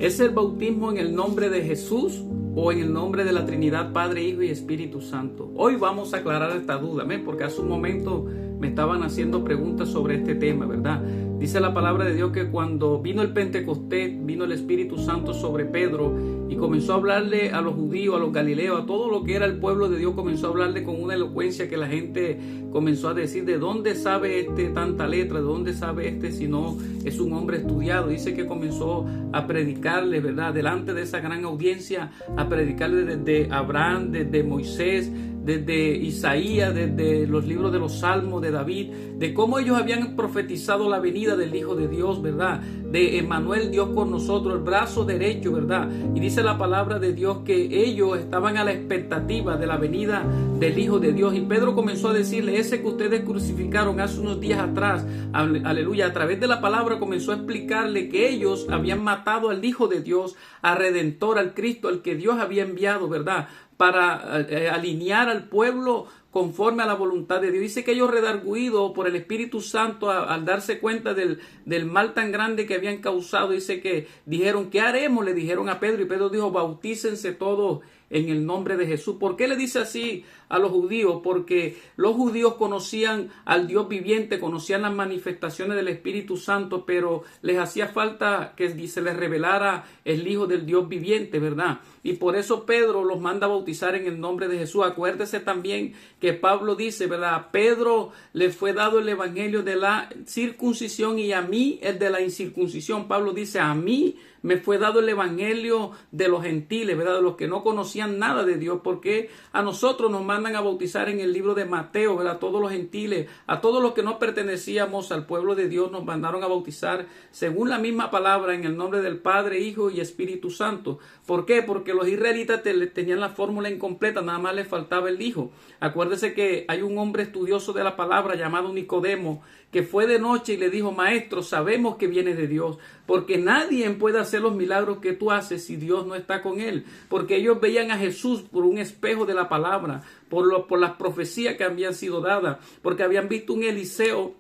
¿Es el bautismo en el nombre de Jesús o en el nombre de la Trinidad, Padre, Hijo y Espíritu Santo? Hoy vamos a aclarar esta duda, porque hace un momento me estaban haciendo preguntas sobre este tema, ¿verdad? Dice la palabra de Dios que cuando vino el Pentecostés, vino el Espíritu Santo sobre Pedro y comenzó a hablarle a los judíos, a los galileos, a todo lo que era el pueblo de Dios, comenzó a hablarle con una elocuencia que la gente comenzó a decir: ¿de dónde sabe tanta letra? ¿De dónde sabe si no es un hombre estudiado? Dice que comenzó a predicarle, ¿verdad? Delante de esa gran audiencia, a predicarle desde Abraham, desde Moisés, desde Isaías, desde los libros de los Salmos de David, de cómo ellos habían profetizado la venida del Hijo de Dios, ¿verdad? De Emmanuel, Dios con nosotros, el brazo derecho, ¿verdad? Y dice la palabra de Dios que ellos estaban a la expectativa de la venida del Hijo de Dios. Y Pedro comenzó a decirle: ese que ustedes crucificaron hace unos días atrás, aleluya, a través de la palabra comenzó a explicarle que ellos habían matado al Hijo de Dios, al Redentor, al Cristo, al que Dios había enviado, ¿verdad? Para alinear al pueblo conforme a la voluntad de Dios. Dice que ellos, redarguidos por el Espíritu Santo, al darse cuenta del mal tan grande que habían causado, dice que dijeron: ¿qué haremos? Le dijeron a Pedro, y Pedro dijo: bautícense todos en el nombre de Jesús. ¿Por qué le dice así a los judíos? Porque los judíos conocían al Dios viviente, conocían las manifestaciones del Espíritu Santo, pero les hacía falta que se les revelara el Hijo del Dios viviente, ¿verdad? Y por eso Pedro los manda a bautizar en el nombre de Jesús. Acuérdese también que Pablo dice, ¿verdad? A Pedro le fue dado el evangelio de la circuncisión y a mí el de la incircuncisión. Pablo dice: a mí me fue dado el evangelio de los gentiles, ¿verdad? De los que no conocían nada de Dios, porque a nosotros nos mandan a bautizar en el libro de Mateo, ¿verdad? A todos los gentiles, a todos los que no pertenecíamos al pueblo de Dios, nos mandaron a bautizar según la misma palabra, en el nombre del Padre, Hijo y Espíritu Santo. ¿Por qué? Porque los israelitas tenían la fórmula incompleta, nada más les faltaba el Hijo. Acuérdese que hay un hombre estudioso de la palabra llamado Nicodemo, que fue de noche y le dijo: maestro, sabemos que viene de Dios, porque nadie puede hacer los milagros que tú haces si Dios no está con él. Porque ellos veían a Jesús por un espejo de la palabra, por las profecías que habían sido dadas, porque habían visto un Eliseo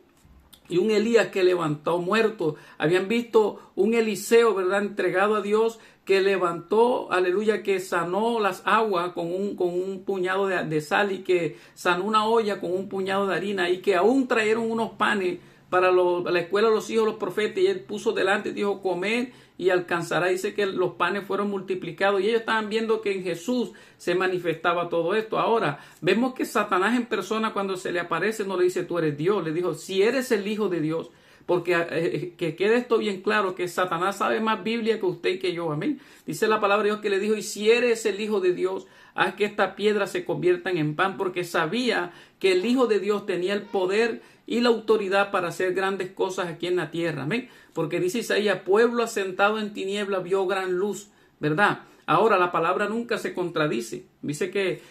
y un Elías que levantó muertos. Habían visto un Eliseo, ¿verdad?, entregado a Dios, que levantó, aleluya, que sanó las aguas con un puñado de sal, y que sanó una olla con un puñado de harina, y que aún trajeron unos panes para la escuela de los hijos de los profetas, y él puso delante y dijo: comed y alcanzará. Dice que los panes fueron multiplicados, y ellos estaban viendo que en Jesús se manifestaba todo esto. Ahora vemos que Satanás en persona, cuando se le aparece, no le dice: tú eres Dios. Le dijo: si eres el Hijo de Dios. Porque que quede esto bien claro, que Satanás sabe más Biblia que usted y que yo, amén. Dice la palabra de Dios que le dijo: y si eres el Hijo de Dios, haz que estas piedras se conviertan en pan, porque sabía que el Hijo de Dios tenía el poder y la autoridad para hacer grandes cosas aquí en la tierra, amén. Porque dice Isaías: pueblo asentado en tiniebla vio gran luz, ¿verdad? Ahora, la palabra nunca se contradice. Dice que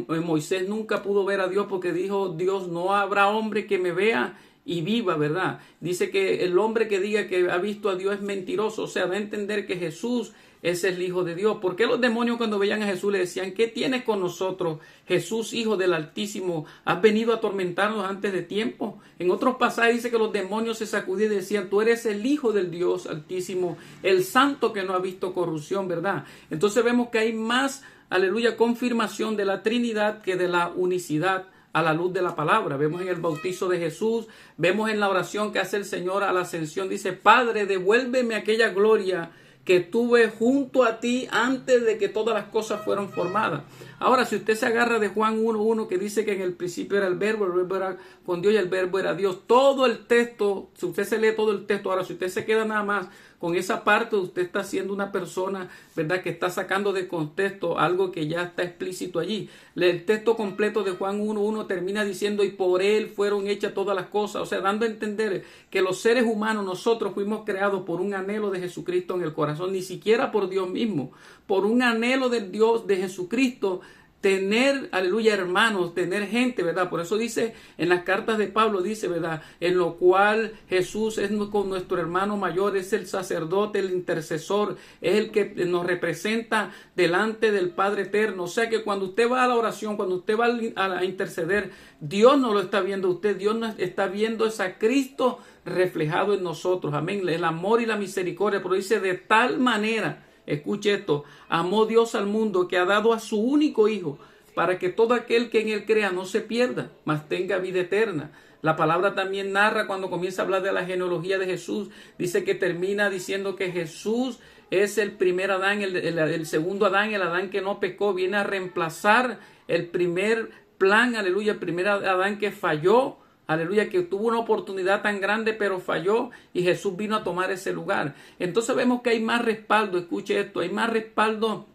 Moisés nunca pudo ver a Dios, porque dijo Dios: no habrá hombre que me vea y viva, ¿verdad? Dice que el hombre que diga que ha visto a Dios es mentiroso. O sea, da a entender que Jesús es el Hijo de Dios. ¿Por qué los demonios, cuando veían a Jesús, le decían: ¿qué tienes con nosotros, Jesús, Hijo del Altísimo? ¿Has venido a atormentarnos antes de tiempo? En otros pasajes dice que los demonios se sacudían y decían: tú eres el Hijo del Dios Altísimo, el Santo que no ha visto corrupción, ¿verdad? Entonces vemos que hay más, aleluya, confirmación de la Trinidad que de la unicidad a la luz de la palabra. Vemos en el bautizo de Jesús, vemos en la oración que hace el Señor a la ascensión. Dice: Padre, devuélveme aquella gloria que tuve junto a ti antes de que todas las cosas fueron formadas. Ahora, si usted se agarra de Juan 1:1, que dice que en el principio era el verbo era con Dios y el verbo era Dios. Todo el texto, si usted se lee todo el texto, ahora si usted se queda nada más con esa parte, usted está siendo una persona, ¿verdad?, que está sacando de contexto algo que ya está explícito allí. El texto completo de Juan 1:1 termina diciendo: y por él fueron hechas todas las cosas. O sea, dando a entender que los seres humanos, nosotros fuimos creados por un anhelo de Jesucristo en el corazón, ni siquiera por Dios mismo, por un anhelo de Dios, de Jesucristo, tener, aleluya, hermanos, tener gente, ¿verdad? Por eso dice en las cartas de Pablo, dice, ¿verdad?, en lo cual Jesús es con nuestro hermano mayor, es el sacerdote, el intercesor, es el que nos representa delante del Padre eterno. O sea que cuando usted va a la oración, cuando usted va a interceder, Dios no lo está viendo a usted, Dios no está viendo es a Cristo reflejado en nosotros. Amén. El amor y la misericordia. Pero dice, de tal manera, escuche esto, amó Dios al mundo que ha dado a su único Hijo, para que todo aquel que en él crea no se pierda, mas tenga vida eterna. La palabra también narra cuando comienza a hablar de la genealogía de Jesús. Dice que termina diciendo que Jesús es el primer Adán, el segundo Adán, el Adán que no pecó. Viene a reemplazar el primer plan, aleluya, el primer Adán que falló, aleluya, que tuvo una oportunidad tan grande pero falló, y Jesús vino a tomar ese lugar. Entonces vemos que hay más respaldo, escuche esto, hay más respaldo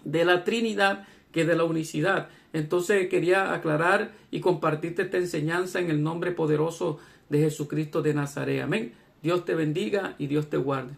de la Trinidad que de la unicidad. Entonces quería aclarar y compartirte esta enseñanza en el nombre poderoso de Jesucristo de Nazaret. Amén. Dios te bendiga y Dios te guarde.